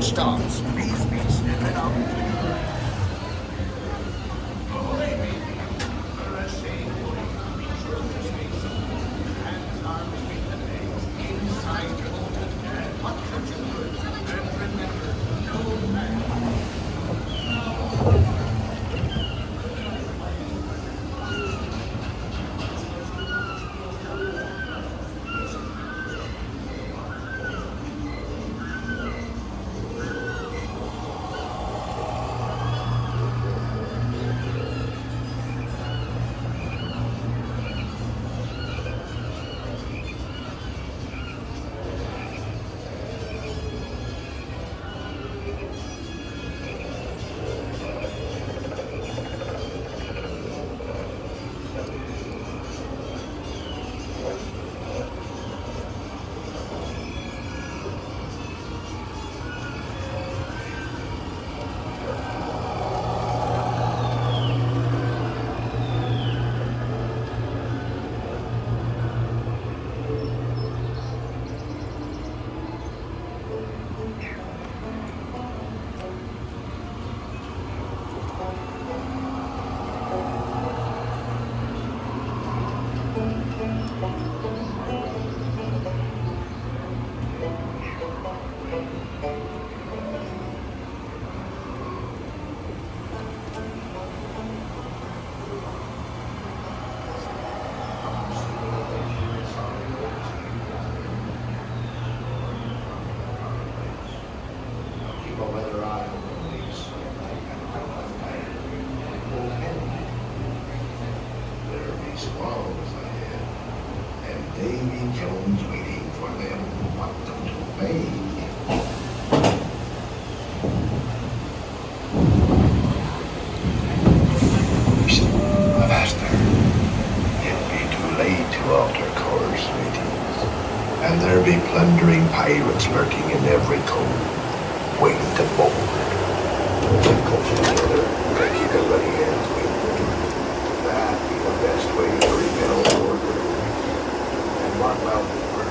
countdown starts. Please be stepping up. Davy Jones waiting for them. What to obey? Faster. It'd be too late to alter course, sweeties. And there be plundering pirates lurking in every cove, waiting to board. Keep close together and keep it ready hands waiting. That'd be the best way to rebuild order. And mark well forward.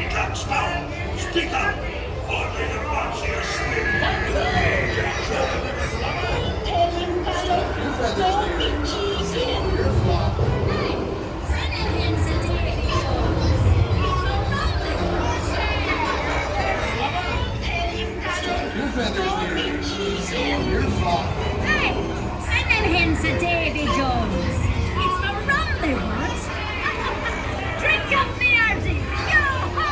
Jack Sparrow, speak up, or may the gods hear scream. Your feathers here. You're flawed. Hey, send them hens to Davy Jones. It's the rum they want. Drink up the arties. Yo-ho!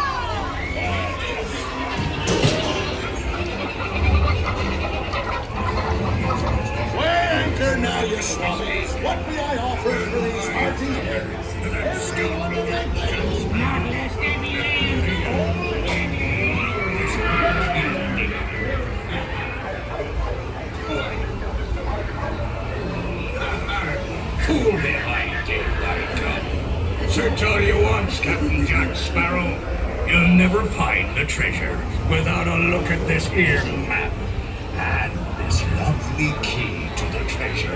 Weigh anchor now, you swabbies. What may I offer for these hearty hens? Cool me, I did, Buttercup. Sir told you once, Captain Jack Sparrow, you'll never find the treasure without a look at this here map and this lovely key to the treasure.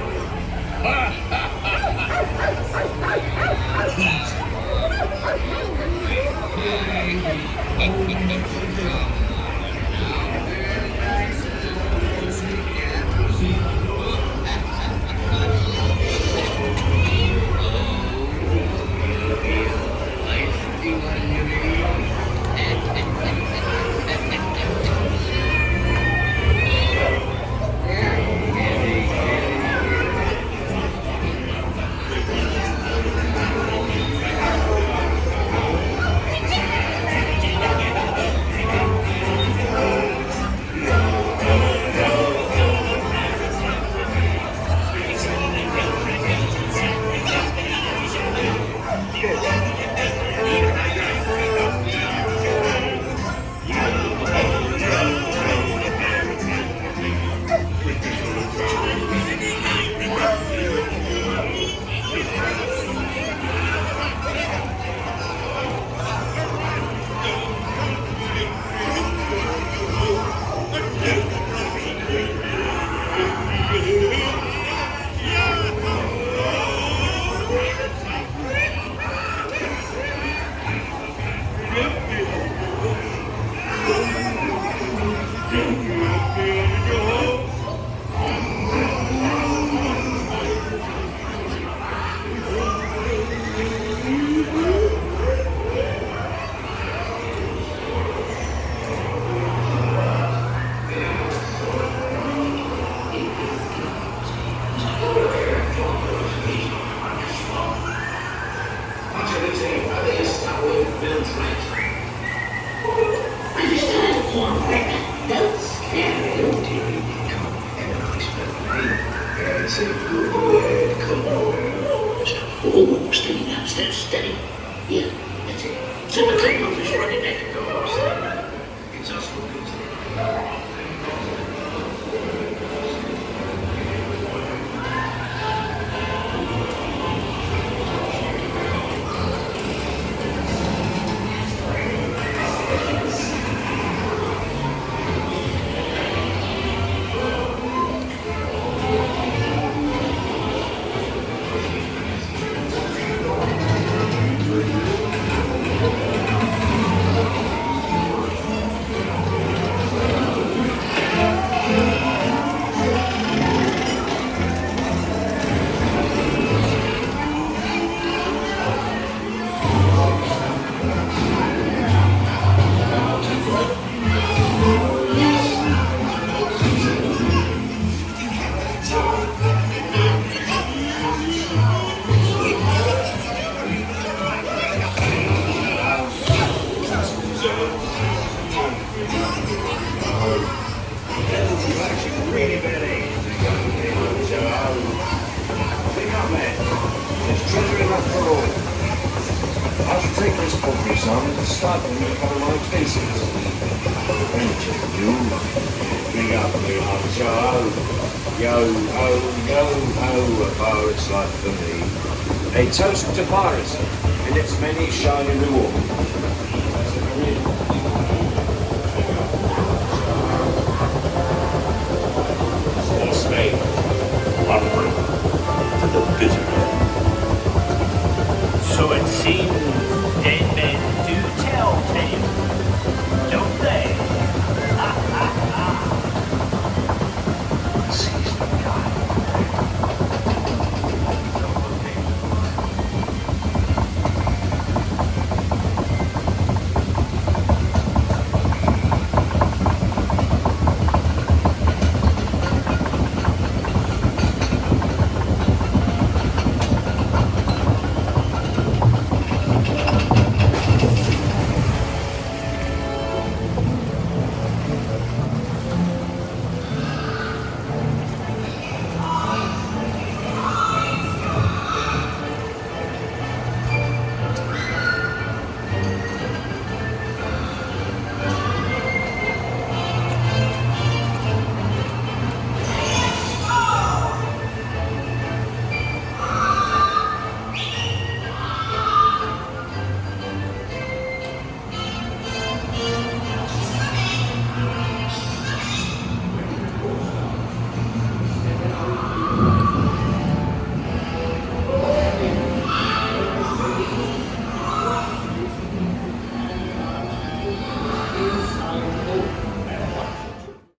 Oh, steady now, steady. Yeah, that's it. So the clean up is running neck and go upstairs. It's us who goes there. A toast to piracy and its many shining rewards.